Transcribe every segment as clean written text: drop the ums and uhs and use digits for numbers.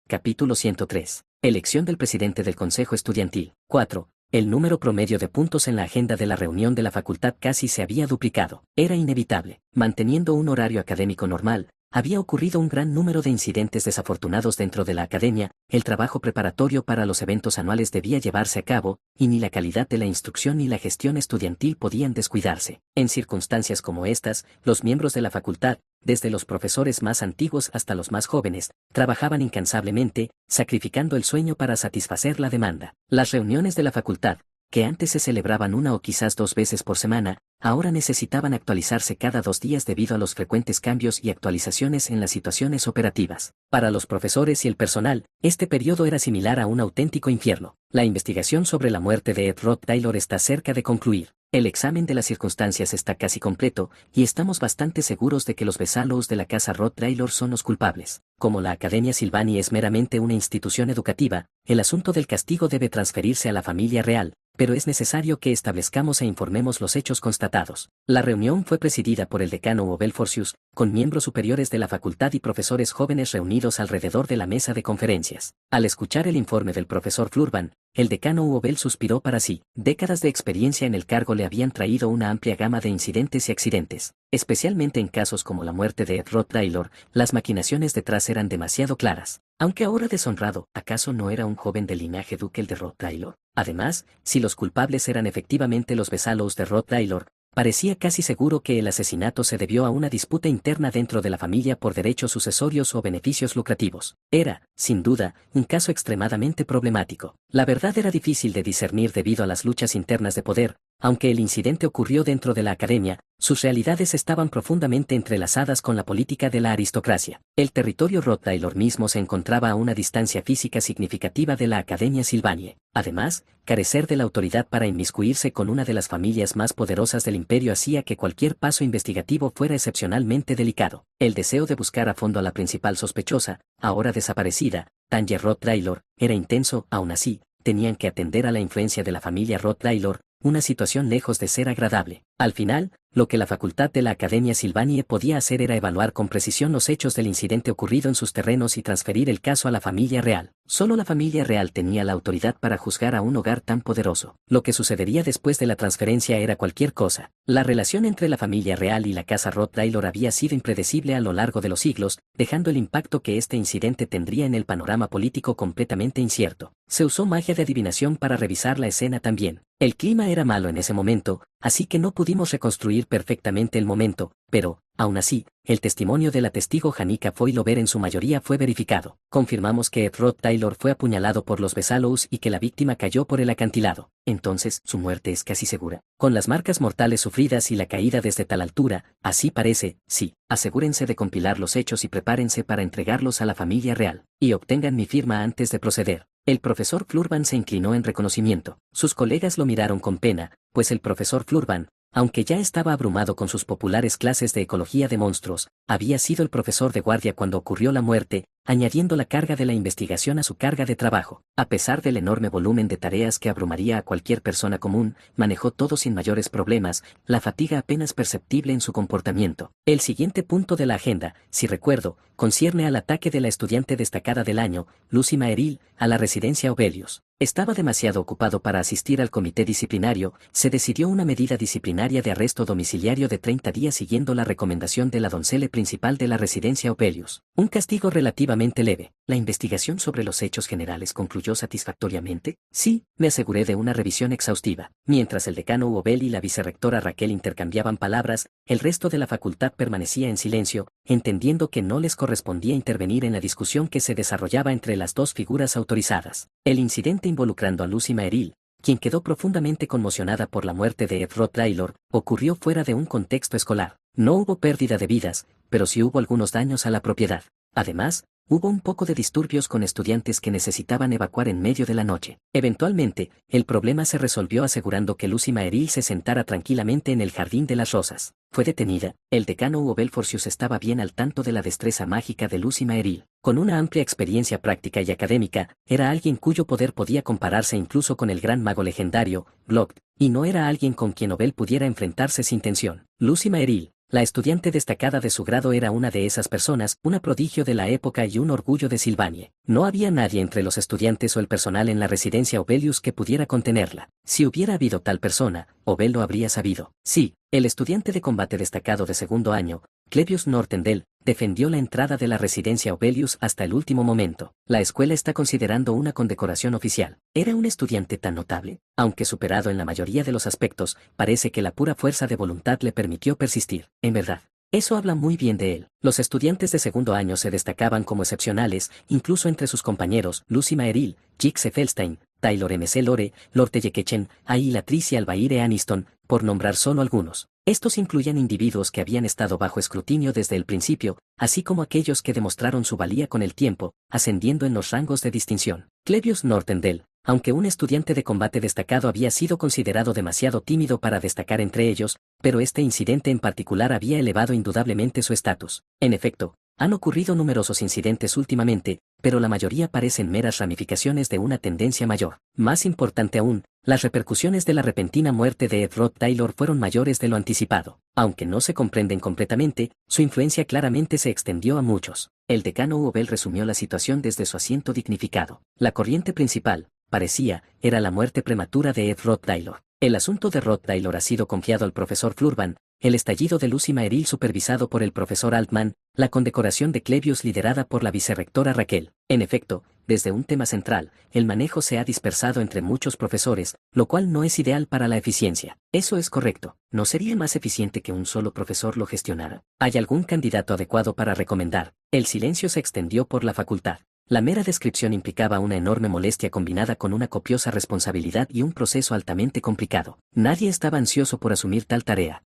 Capítulo 103. Elección del presidente del Consejo Estudiantil. 4. El número promedio de puntos en la agenda de la reunión de la facultad casi se había duplicado. Era inevitable. Manteniendo un horario académico normal, había ocurrido un gran número de incidentes desafortunados dentro de la academia, el trabajo preparatorio para los eventos anuales debía llevarse a cabo, y ni la calidad de la instrucción ni la gestión estudiantil podían descuidarse. En circunstancias como estas, los miembros de la facultad, desde los profesores más antiguos hasta los más jóvenes, trabajaban incansablemente, sacrificando el sueño para satisfacer la demanda. Las reuniones de la facultad, que antes se celebraban una o quizás 2 veces por semana, ahora necesitaban actualizarse cada 2 días debido a los frecuentes cambios y actualizaciones en las situaciones operativas. Para los profesores y el personal, este periodo era similar a un auténtico infierno. La investigación sobre la muerte de Ed Rod Taylor está cerca de concluir. El examen de las circunstancias está casi completo, y estamos bastante seguros de que los Besallows de la casa Rod Taylor son los culpables. Como la Academia Silvani es meramente una institución educativa, el asunto del castigo debe transferirse a la familia real, pero es necesario que establezcamos e informemos los hechos constatados. La reunión fue presidida por el decano Uwe Forcius, con miembros superiores de la facultad y profesores jóvenes reunidos alrededor de la mesa de conferencias. Al escuchar el informe del profesor Flurban, el decano Uwe suspiró para sí. Décadas de experiencia en el cargo le habían traído una amplia gama de incidentes y accidentes. Especialmente en casos como la muerte de Ed Rod Taylor, las maquinaciones detrás eran demasiado claras. Aunque ahora deshonrado, ¿acaso no era un joven del linaje duque el de Rod Taylor? Además, si los culpables eran efectivamente los Besallows de Rod Taylor, parecía casi seguro que el asesinato se debió a una disputa interna dentro de la familia por derechos sucesorios o beneficios lucrativos. Era, sin duda, un caso extremadamente problemático. La verdad era difícil de discernir debido a las luchas internas de poder. Aunque el incidente ocurrió dentro de la academia, sus realidades estaban profundamente entrelazadas con la política de la aristocracia. El territorio Rod Taylor mismo se encontraba a una distancia física significativa de la Academia Silvanie. Además, carecer de la autoridad para inmiscuirse con una de las familias más poderosas del imperio hacía que cualquier paso investigativo fuera excepcionalmente delicado. El deseo de buscar a fondo a la principal sospechosa, ahora desaparecida, Tanya Rod Taylor, era intenso. Aún así, tenían que atender a la influencia de la familia Rod Taylor, una situación lejos de ser agradable. Al final, lo que la facultad de la Academia Silvanie podía hacer era evaluar con precisión los hechos del incidente ocurrido en sus terrenos y transferir el caso a la familia real. Solo la familia real tenía la autoridad para juzgar a un hogar tan poderoso. Lo que sucedería después de la transferencia era cualquier cosa. La relación entre la familia real y la casa Rod Taylor había sido impredecible a lo largo de los siglos, dejando el impacto que este incidente tendría en el panorama político completamente incierto. Se usó magia de adivinación para revisar la escena también. El clima era malo en ese momento, así que no pudimos reconstruir perfectamente el momento, pero, aún así, el testimonio de la testigo Janica Foylover en su mayoría fue verificado. Confirmamos que Ed Rod Taylor fue apuñalado por los Besallows y que la víctima cayó por el acantilado. Entonces, su muerte es casi segura. Con las marcas mortales sufridas y la caída desde tal altura, así parece, sí. Asegúrense de compilar los hechos y prepárense para entregarlos a la familia real. Y obtengan mi firma antes de proceder. El profesor Flurban se inclinó en reconocimiento. Sus colegas lo miraron con pena, pues el profesor Flurban, aunque ya estaba abrumado con sus populares clases de ecología de monstruos, había sido el profesor de guardia cuando ocurrió la muerte, añadiendo la carga de la investigación a su carga de trabajo. A pesar del enorme volumen de tareas que abrumaría a cualquier persona común, manejó todo sin mayores problemas, la fatiga apenas perceptible en su comportamiento. El siguiente punto de la agenda, si recuerdo, concierne al ataque de la estudiante destacada del año, Lucy Maeril, a la residencia Obelius. Estaba demasiado ocupado para asistir al comité disciplinario. Se decidió una medida disciplinaria de arresto domiciliario de 30 días siguiendo la recomendación de la doncella principal de la residencia Obelius. Un castigo relativamente leve. ¿La investigación sobre los hechos generales concluyó satisfactoriamente? Sí, me aseguré de una revisión exhaustiva. Mientras el decano Obel y la vicerrectora Raquel intercambiaban palabras, el resto de la facultad permanecía en silencio, entendiendo que no les correspondía intervenir en la discusión que se desarrollaba entre las dos figuras autorizadas. El incidente involucrando a Lucy Maeril, quien quedó profundamente conmocionada por la muerte de Ed Rod Taylor, ocurrió fuera de un contexto escolar. No hubo pérdida de vidas, pero sí hubo algunos daños a la propiedad. Además, hubo un poco de disturbios con estudiantes que necesitaban evacuar en medio de la noche. Eventualmente, el problema se resolvió asegurando que Lucy Maeril se sentara tranquilamente en el jardín de las rosas. Fue detenida. El decano Uwe Forcius estaba bien al tanto de la destreza mágica de Lucy Maeril. Con una amplia experiencia práctica y académica, era alguien cuyo poder podía compararse incluso con el gran mago legendario, Block, y no era alguien con quien Obel pudiera enfrentarse sin tensión. Lucy Maeril, La estudiante destacada de su grado era una de esas personas, una prodigio de la época y un orgullo de Sylvanie. No había nadie entre los estudiantes o el personal en la residencia Obelius que pudiera contenerla. Si hubiera habido tal persona, Obel lo habría sabido. Sí, el estudiante de combate destacado de segundo año, Clevius Nortendel, defendió la entrada de la residencia Obelius hasta el último momento. La escuela está considerando una condecoración oficial. ¿Era un estudiante tan notable? Aunque superado en la mayoría de los aspectos, parece que la pura fuerza de voluntad le permitió persistir. En verdad, eso habla muy bien de él. Los estudiantes de segundo año se destacaban como excepcionales, incluso entre sus compañeros, Lucy Maeril, Jigse Felstein, Taylor M.C. Lore, Lorte Yekechen, Ai Latricia Albaire Aniston, por nombrar solo algunos. Estos incluían individuos que habían estado bajo escrutinio desde el principio, así como aquellos que demostraron su valía con el tiempo, ascendiendo en los rangos de distinción. Clevius Nortendel, aunque un estudiante de combate destacado, había sido considerado demasiado tímido para destacar entre ellos, pero este incidente en particular había elevado indudablemente su estatus. En efecto, han ocurrido numerosos incidentes últimamente, pero la mayoría parecen meras ramificaciones de una tendencia mayor. Más importante aún, las repercusiones de la repentina muerte de Ed Rod Taylor fueron mayores de lo anticipado. Aunque no se comprenden completamente, su influencia claramente se extendió a muchos. El decano Ubel resumió la situación desde su asiento dignificado. La corriente principal, parecía, era la muerte prematura de Ed Rod Taylor. El asunto de Rod Taylor ha sido confiado al profesor Flurban, el estallido de Lucy Maeril supervisado por el profesor Altman, la condecoración de Clevius liderada por la vicerrectora Raquel. En efecto, desde un tema central, el manejo se ha dispersado entre muchos profesores, lo cual no es ideal para la eficiencia. Eso es correcto. ¿No sería más eficiente que un solo profesor lo gestionara? ¿Hay algún candidato adecuado para recomendar? El silencio se extendió por la facultad. La mera descripción implicaba una enorme molestia combinada con una copiosa responsabilidad y un proceso altamente complicado. Nadie estaba ansioso por asumir tal tarea.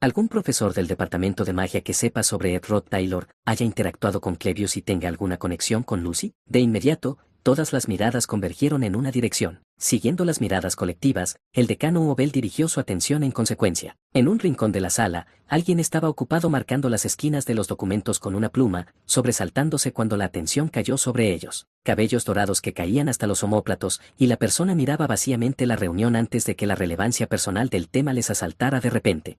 ¿Algún profesor del departamento de magia que sepa sobre Ed Rod Taylor, haya interactuado con Clevius y tenga alguna conexión con Lucy? De inmediato, todas las miradas convergieron en una dirección. Siguiendo las miradas colectivas, el decano Ubel dirigió su atención en consecuencia. En un rincón de la sala, alguien estaba ocupado marcando las esquinas de los documentos con una pluma, sobresaltándose cuando la atención cayó sobre ellos. Cabellos dorados que caían hasta los omóplatos, y la persona miraba vacíamente la reunión antes de que la relevancia personal del tema les asaltara de repente.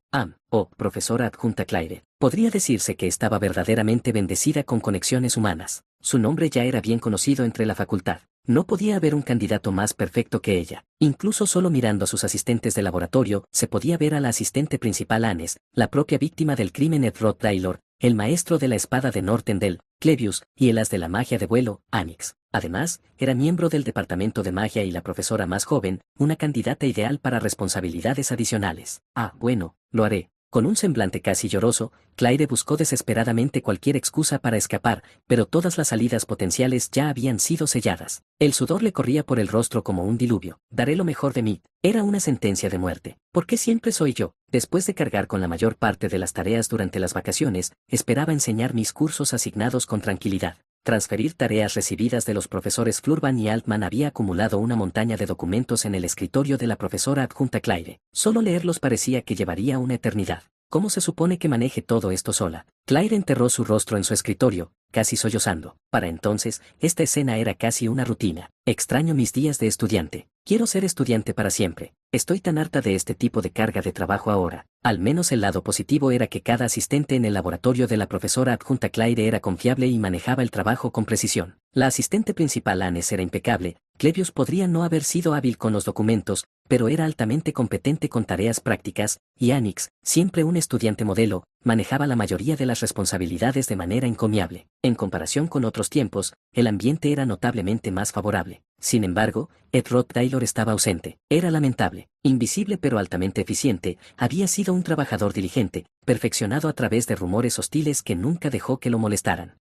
Profesora adjunta Claire. Podría decirse que estaba verdaderamente bendecida con conexiones humanas. Su nombre ya era bien conocido entre la facultad. No podía haber un candidato más perfecto que ella. Incluso solo mirando a sus asistentes de laboratorio, se podía ver a la asistente principal Anes, la propia víctima del crimen Ed Rod Taylor, el maestro de la espada de Nortendel, Clevius, y el as de la magia de vuelo, Anix. Además, era miembro del departamento de magia y la profesora más joven, una candidata ideal para responsabilidades adicionales. Bueno, lo haré. Con un semblante casi lloroso, Claire buscó desesperadamente cualquier excusa para escapar, pero todas las salidas potenciales ya habían sido selladas. El sudor le corría por el rostro como un diluvio. Daré lo mejor de mí. Era una sentencia de muerte. ¿Por qué siempre soy yo? Después de cargar con la mayor parte de las tareas durante las vacaciones, esperaba enseñar mis cursos asignados con tranquilidad. Transferir tareas recibidas de los profesores Flurban y Altman había acumulado una montaña de documentos en el escritorio de la profesora adjunta Claire. Solo leerlos parecía que llevaría una eternidad. ¿Cómo se supone que maneje todo esto sola? Claire enterró su rostro en su escritorio, casi sollozando. Para entonces, esta escena era casi una rutina. Extraño mis días de estudiante. Quiero ser estudiante para siempre. Estoy tan harta de este tipo de carga de trabajo ahora. Al menos el lado positivo era que cada asistente en el laboratorio de la profesora adjunta Claire era confiable y manejaba el trabajo con precisión. La asistente principal Anes era impecable. Clevius podría no haber sido hábil con los documentos, pero era altamente competente con tareas prácticas, y Anix, siempre un estudiante modelo, manejaba la mayoría de las responsabilidades de manera encomiable. En comparación con otros tiempos, el ambiente era notablemente más favorable. Sin embargo, Ed Rod Taylor estaba ausente. Era lamentable. Invisible pero altamente eficiente, había sido un trabajador diligente, perfeccionado a través de rumores hostiles que nunca dejó que lo molestaran.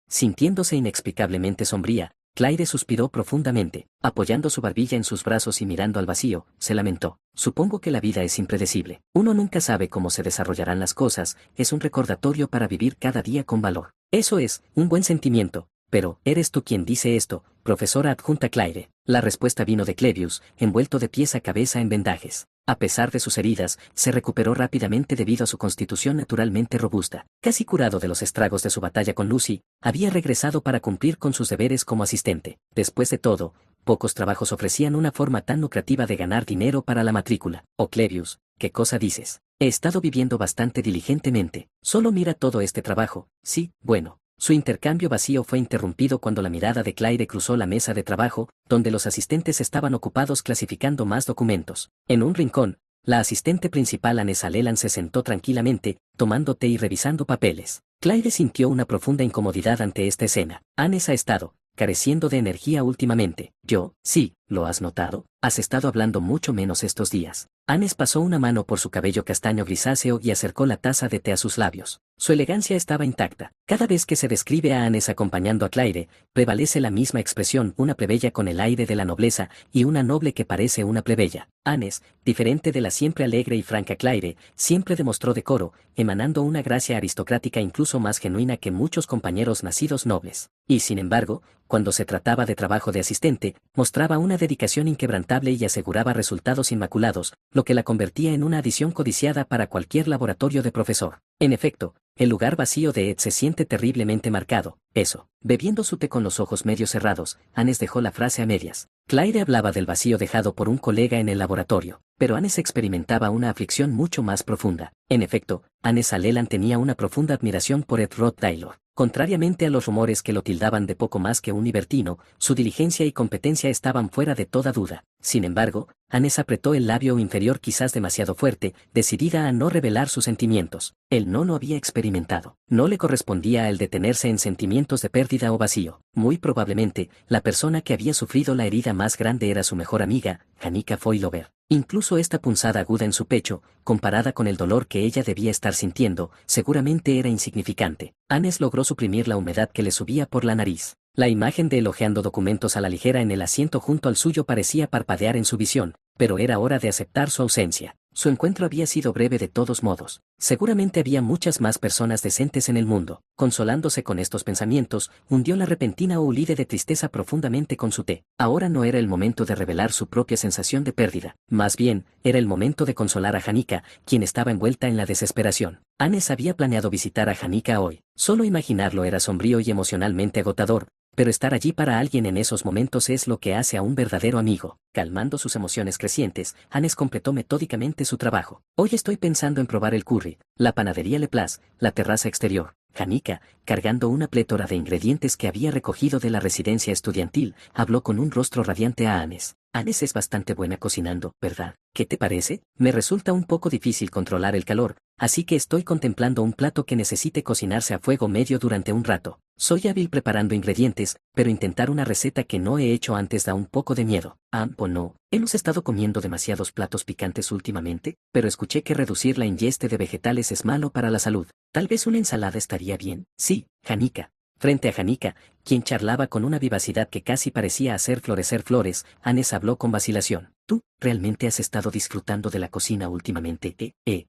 Sintiéndose inexplicablemente sombría, Claire suspiró profundamente, apoyando su barbilla en sus brazos y mirando al vacío, se lamentó. Supongo que la vida es impredecible. Uno nunca sabe cómo se desarrollarán las cosas, es un recordatorio para vivir cada día con valor. Eso es, un buen sentimiento. Pero, ¿eres tú quien dice esto, profesora adjunta Claire? La respuesta vino de Clevius, envuelto de pies a cabeza en vendajes. A pesar de sus heridas, se recuperó rápidamente debido a su constitución naturalmente robusta. Casi curado de los estragos de su batalla con Lucy, había regresado para cumplir con sus deberes como asistente. Después de todo, pocos trabajos ofrecían una forma tan lucrativa de ganar dinero para la matrícula. Clevius, ¿qué cosa dices? He estado viviendo bastante diligentemente. Solo mira todo este trabajo. Sí, bueno. Su intercambio vacío fue interrumpido cuando la mirada de Claire cruzó la mesa de trabajo, donde los asistentes estaban ocupados clasificando más documentos. En un rincón, la asistente principal Anessa Leland se sentó tranquilamente, tomando té y revisando papeles. Claire sintió una profunda incomodidad ante esta escena. Annes ha estado careciendo de energía últimamente. Sí, ¿lo has notado? Has estado hablando mucho menos estos días. Annes pasó una mano por su cabello castaño grisáceo y acercó la taza de té a sus labios. Su elegancia estaba intacta. Cada vez que se describe a Annes acompañando a Claire, prevalece la misma expresión, una plebeya con el aire de la nobleza y una noble que parece una plebeya. Annes, diferente de la siempre alegre y franca Claire, siempre demostró decoro, emanando una gracia aristocrática incluso más genuina que muchos compañeros nacidos nobles. Y sin embargo, cuando se trataba de trabajo de asistente, mostraba una dedicación inquebrantable y aseguraba resultados inmaculados, lo que la convertía en una adición codiciada para cualquier laboratorio de profesor. En efecto, el lugar vacío de Ed se siente terriblemente marcado. Eso. Bebiendo su té con los ojos medio cerrados, Annes dejó la frase a medias. Claire hablaba del vacío dejado por un colega en el laboratorio, pero Annes experimentaba una aflicción mucho más profunda. En efecto, Annes Leland tenía una profunda admiración por Ed Rothtaylor. Contrariamente a los rumores que lo tildaban de poco más que un libertino, su diligencia y competencia estaban fuera de toda duda. Sin embargo, Annes apretó el labio inferior quizás demasiado fuerte, decidida a no revelar sus sentimientos. Él no lo había experimentado. No le correspondía el detenerse en sentimientos de pérdida o vacío. Muy probablemente, la persona que había sufrido la herida más grande era su mejor amiga, Janica Foylover. Incluso esta punzada aguda en su pecho, comparada con el dolor que ella debía estar sintiendo, seguramente era insignificante. Annes logró suprimir la humedad que le subía por la nariz. La imagen de él hojeando documentos a la ligera en el asiento junto al suyo parecía parpadear en su visión, pero era hora de aceptar su ausencia. Su encuentro había sido breve de todos modos. Seguramente había muchas más personas decentes en el mundo. Consolándose con estos pensamientos, hundió la repentina olide de tristeza profundamente con su té. Ahora no era el momento de revelar su propia sensación de pérdida. Más bien, era el momento de consolar a Janica, quien estaba envuelta en la desesperación. Annes había planeado visitar a Janica hoy. Solo imaginarlo era sombrío y emocionalmente agotador, pero estar allí para alguien en esos momentos es lo que hace a un verdadero amigo. Calmando sus emociones crecientes, Annes completó metódicamente su trabajo. Hoy estoy pensando en probar el curry, la panadería Le Place, la terraza exterior. Janica, cargando una plétora de ingredientes que había recogido de la residencia estudiantil, habló con un rostro radiante a Annes. Annes es bastante buena cocinando, ¿verdad? ¿Qué te parece? Me resulta un poco difícil controlar el calor, así que estoy contemplando un plato que necesite cocinarse a fuego medio durante un rato. Soy hábil preparando ingredientes, pero intentar una receta que no he hecho antes da un poco de miedo. No. Hemos estado comiendo demasiados platos picantes últimamente, pero escuché que reducir la ingesta de vegetales es malo para la salud. Tal vez una ensalada estaría bien. Sí, Janica. Frente a Janica, quien charlaba con una vivacidad que casi parecía hacer florecer flores, Annes habló con vacilación. ¿Tú realmente has estado disfrutando de la cocina últimamente?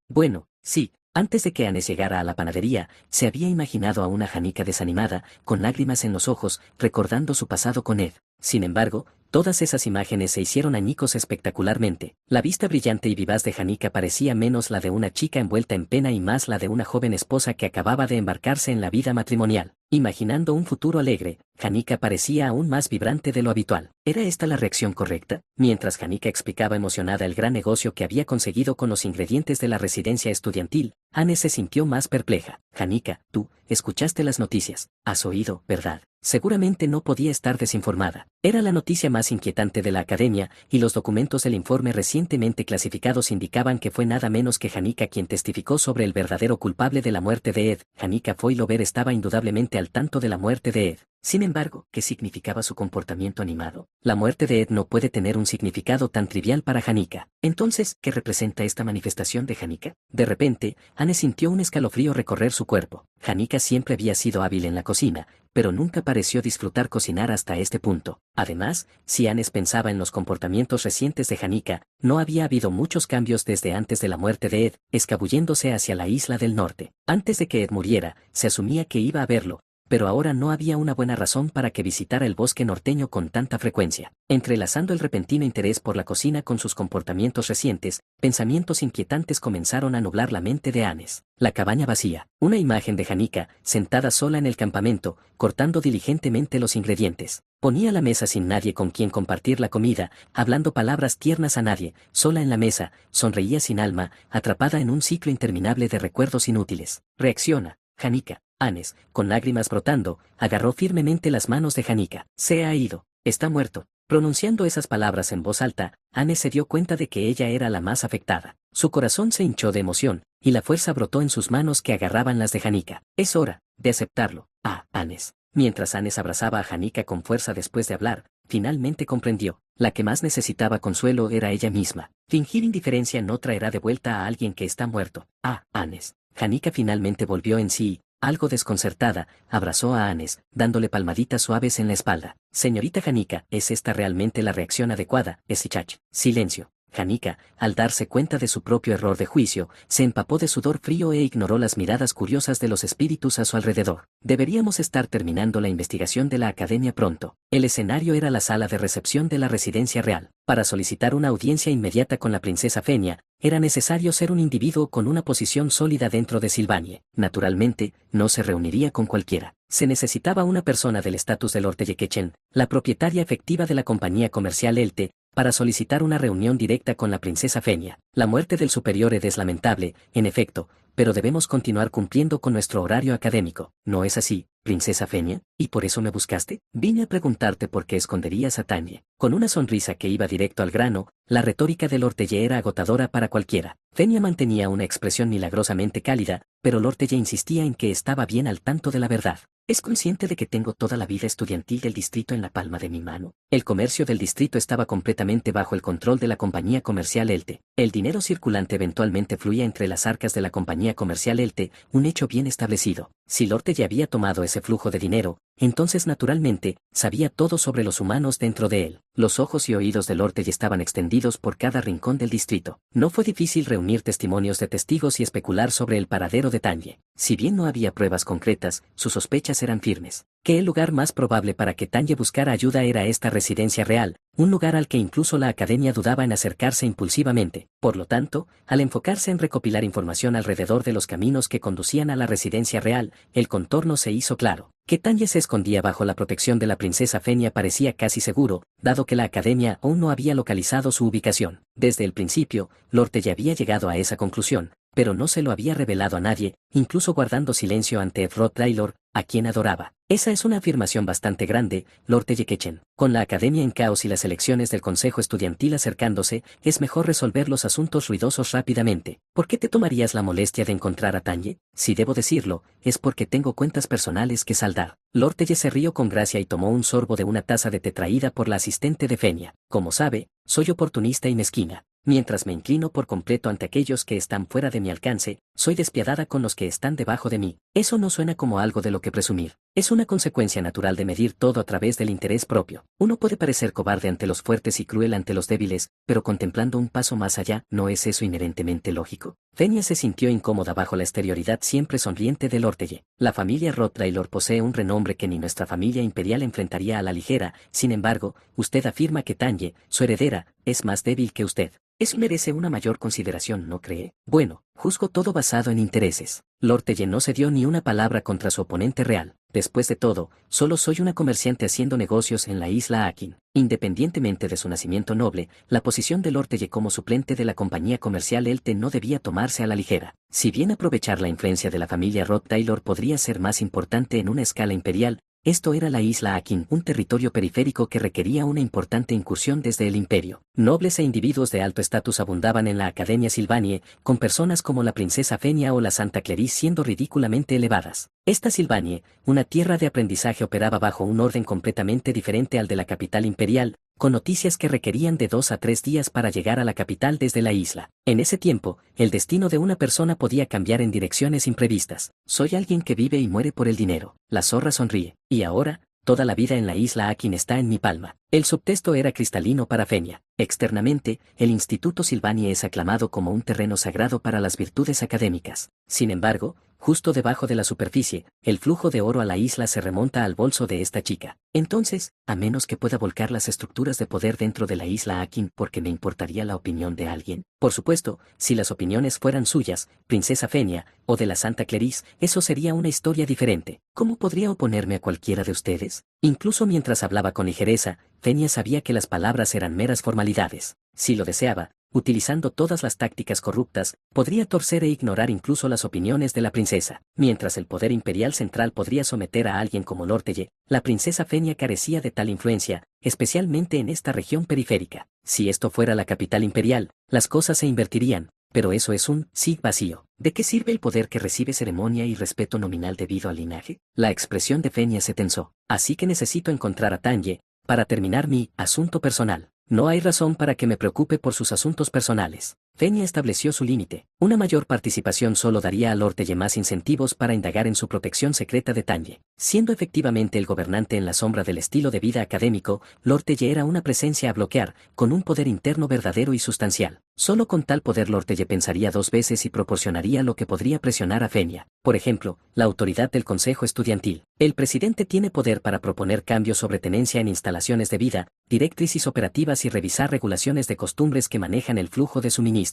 Bueno, sí. Antes de que Annes llegara a la panadería, se había imaginado a una Janica desanimada, con lágrimas en los ojos, recordando su pasado con Ed. Sin embargo, todas esas imágenes se hicieron añicos espectacularmente. La vista brillante y vivaz de Janica parecía menos la de una chica envuelta en pena y más la de una joven esposa que acababa de embarcarse en la vida matrimonial. Imaginando un futuro alegre, Janica parecía aún más vibrante de lo habitual. ¿Era esta la reacción correcta? Mientras Janica explicaba emocionada el gran negocio que había conseguido con los ingredientes de la residencia estudiantil, Annes se sintió más perpleja. Janica, tú, escuchaste las noticias. Has oído, ¿verdad? Seguramente no podía estar desinformada. Era la noticia más inquietante de la academia, y los documentos del informe recientemente clasificados indicaban que fue nada menos que Janica quien testificó sobre el verdadero culpable de la muerte de Ed. Janica Foylover estaba indudablemente al tanto de la muerte de Ed. Sin embargo, ¿qué significaba su comportamiento animado? La muerte de Ed no puede tener un significado tan trivial para Janica. Entonces, ¿qué representa esta manifestación de Janica? De repente, Annes sintió un escalofrío recorrer su cuerpo. Janica siempre había sido hábil en la cocina, pero nunca pareció disfrutar cocinar hasta este punto. Además, si Annes pensaba en los comportamientos recientes de Janica, no había habido muchos cambios desde antes de la muerte de Ed, escabulléndose hacia la isla del norte. Antes de que Ed muriera, se asumía que iba a verlo, pero ahora no había una buena razón para que visitara el bosque norteño con tanta frecuencia. Entrelazando el repentino interés por la cocina con sus comportamientos recientes, pensamientos inquietantes comenzaron a nublar la mente de Anes. La cabaña vacía, una imagen de Janica, sentada sola en el campamento, cortando diligentemente los ingredientes. Ponía la mesa sin nadie con quien compartir la comida, hablando palabras tiernas a nadie, sola en la mesa, sonreía sin alma, atrapada en un ciclo interminable de recuerdos inútiles. Reacciona, Janica. Anes, con lágrimas brotando, agarró firmemente las manos de Janica. Se ha ido, está muerto. Pronunciando esas palabras en voz alta, Anes se dio cuenta de que ella era la más afectada. Su corazón se hinchó de emoción, y la fuerza brotó en sus manos que agarraban las de Janica. Es hora de aceptarlo. Anes. Mientras Anes abrazaba a Janica con fuerza después de hablar, finalmente comprendió. La que más necesitaba consuelo era ella misma. Fingir indiferencia no traerá de vuelta a alguien que está muerto. Anes. Janica finalmente volvió en sí. Algo desconcertada, abrazó a Anes, dándole palmaditas suaves en la espalda. Señorita Janica, ¿es esta realmente la reacción adecuada? Esichach. Silencio. Janica, al darse cuenta de su propio error de juicio, se empapó de sudor frío e ignoró las miradas curiosas de los espíritus a su alrededor. Deberíamos estar terminando la investigación de la academia pronto. El escenario era la sala de recepción de la residencia real. Para solicitar una audiencia inmediata con la princesa Fenia, era necesario ser un individuo con una posición sólida dentro de Silvanie. Naturalmente, no se reuniría con cualquiera. Se necesitaba una persona del estatus de Lord Yekechen, la propietaria efectiva de la compañía comercial Elte, para solicitar una reunión directa con la princesa Fenia. La muerte del superior es lamentable, en efecto, pero debemos continuar cumpliendo con nuestro horario académico. ¿No es así, princesa Fenia? ¿Y por eso me buscaste? Vine a preguntarte por qué esconderías a Tanye. Con una sonrisa que iba directo al grano, la retórica de Lortelle era agotadora para cualquiera. Fenia mantenía una expresión milagrosamente cálida, pero Lortelle insistía en que estaba bien al tanto de la verdad. ¿Es consciente de que tengo toda la vida estudiantil del distrito en la palma de mi mano? El comercio del distrito estaba completamente bajo el control de la compañía comercial Elte. El dinero circulante eventualmente fluía entre las arcas de la compañía comercial Elte, un hecho bien establecido. Si Lortelle había tomado ese flujo de dinero, entonces naturalmente, sabía todo sobre los humanos dentro de él. Los ojos y oídos de Lortelle estaban extendidos por cada rincón del distrito. No fue difícil reunir testimonios de testigos y especular sobre el paradero de Tanye. Si bien no había pruebas concretas, sus sospechas eran firmes. Que el lugar más probable para que Tanye buscara ayuda era esta residencia real, un lugar al que incluso la academia dudaba en acercarse impulsivamente. Por lo tanto, al enfocarse en recopilar información alrededor de los caminos que conducían a la residencia real, el contorno se hizo claro. Que Tanye se escondía bajo la protección de la princesa Fenia parecía casi seguro, dado que la academia aún no había localizado su ubicación. Desde el principio, Lortelle había llegado a esa conclusión, pero no se lo había revelado a nadie, incluso guardando silencio ante Rod Taylor, a quien adoraba. Esa es una afirmación bastante grande, Lord Yekechen. Con la academia en caos y las elecciones del consejo estudiantil acercándose, es mejor resolver los asuntos ruidosos rápidamente. ¿Por qué te tomarías la molestia de encontrar a Tanye? Si debo decirlo, es porque tengo cuentas personales que saldar. Lortelle se rió con gracia y tomó un sorbo de una taza de té traída por la asistente de Fenia. Como sabe, soy oportunista y mezquina. Mientras me inclino por completo ante aquellos que están fuera de mi alcance, soy despiadada con los que están debajo de mí. Eso no suena como algo de lo que presumir. Es una consecuencia natural de medir todo a través del interés propio. Uno puede parecer cobarde ante los fuertes y cruel ante los débiles, pero contemplando un paso más allá, ¿no es eso inherentemente lógico? Fenia se sintió incómoda bajo la exterioridad siempre sonriente de Lortelle. La familia Rothtaylor posee un renombre que ni nuestra familia imperial enfrentaría a la ligera. Sin embargo, usted afirma que Tanye, su heredera, es más débil que usted. Eso merece una mayor consideración, ¿no cree? Bueno, juzgo todo basado en intereses. Lortelle no cedió ni una palabra contra su oponente real. Después de todo, solo soy una comerciante haciendo negocios en la isla Akin. Independientemente de su nacimiento noble, la posición de Lortelle como suplente de la compañía comercial Elte no debía tomarse a la ligera. Si bien aprovechar la influencia de la familia Rothtaylor podría ser más importante en una escala imperial, esto era la isla Akin, un territorio periférico que requería una importante incursión desde el imperio. Nobles e individuos de alto estatus abundaban en la Academia Silvanie, con personas como la princesa Fenia o la Santa Clarice siendo ridículamente elevadas. Esta Silvanie, una tierra de aprendizaje, operaba bajo un orden completamente diferente al de la capital imperial, con noticias que requerían de 2 a 3 días para llegar a la capital desde la isla. En ese tiempo, el destino de una persona podía cambiar en direcciones imprevistas. Soy alguien que vive y muere por el dinero. La zorra sonríe. Y ahora, toda la vida en la isla Akin está en mi palma. El subtexto era cristalino para Fenia. Externamente, el Instituto Silvanie es aclamado como un terreno sagrado para las virtudes académicas. Sin embargo, justo debajo de la superficie, el flujo de oro a la isla se remonta al bolso de esta chica. Entonces, a menos que pueda volcar las estructuras de poder dentro de la isla Akin porque me importaría la opinión de alguien. Por supuesto, si las opiniones fueran suyas, Princesa Fenia, o de la Santa Clarice, eso sería una historia diferente. ¿Cómo podría oponerme a cualquiera de ustedes? Incluso mientras hablaba con ligereza, Fenia sabía que las palabras eran meras formalidades. Si lo deseaba, utilizando todas las tácticas corruptas, podría torcer e ignorar incluso las opiniones de la princesa. Mientras el poder imperial central podría someter a alguien como Lorteye, la princesa Fenia carecía de tal influencia, especialmente en esta región periférica. Si esto fuera la capital imperial, las cosas se invertirían, pero eso es un sí vacío. ¿De qué sirve el poder que recibe ceremonia y respeto nominal debido al linaje? La expresión de Fenia se tensó. Así que necesito encontrar a Tanye, para terminar mi asunto personal. No hay razón para que me preocupe por sus asuntos personales. Fenia estableció su límite. Una mayor participación solo daría a Lorteye más incentivos para indagar en su protección secreta de Tanye. Siendo efectivamente el gobernante en la sombra del estilo de vida académico, Lorteye era una presencia a bloquear, con un poder interno verdadero y sustancial. Solo con tal poder Lorteye pensaría dos veces y proporcionaría lo que podría presionar a Fenia. Por ejemplo, la autoridad del Consejo Estudiantil. El presidente tiene poder para proponer cambios sobre tenencia en instalaciones de vida, directrices operativas y revisar regulaciones de costumbres que manejan el flujo de suministros.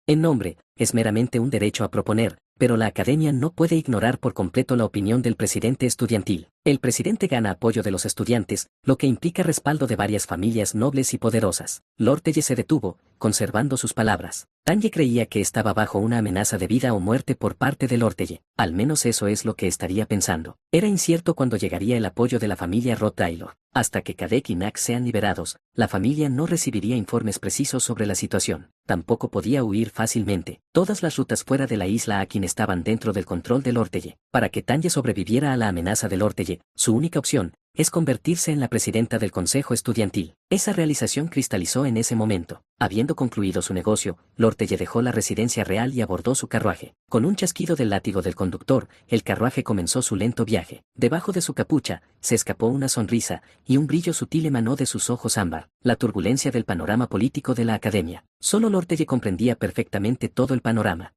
En nombre, es meramente un derecho a proponer, pero la academia no puede ignorar por completo la opinión del presidente estudiantil. El presidente gana apoyo de los estudiantes, lo que implica respaldo de varias familias nobles y poderosas. Lorteye se detuvo, conservando sus palabras. Tanye creía que estaba bajo una amenaza de vida o muerte por parte de Lorteye. Al menos eso es lo que estaría pensando. Era incierto cuándo llegaría el apoyo de la familia Roth Taylor. Hasta que Kadek y Nax sean liberados, la familia no recibiría informes precisos sobre la situación. Tampoco podía huir fácilmente. Todas las rutas fuera de la isla Akin estaban dentro del control de Lorteye. Para que Tanye sobreviviera a la amenaza de Lorteye, su única opción es convertirse en la presidenta del Consejo Estudiantil. Esa realización cristalizó en ese momento. Habiendo concluido su negocio, Lorteye dejó la residencia real y abordó su carruaje. Con un chasquido del látigo del conductor, el carruaje comenzó su lento viaje. Debajo de su capucha, se escapó una sonrisa, y un brillo sutil emanó de sus ojos ámbar. La turbulencia del panorama político de la academia. Solo Lorteye comprendía perfectamente todo el panorama.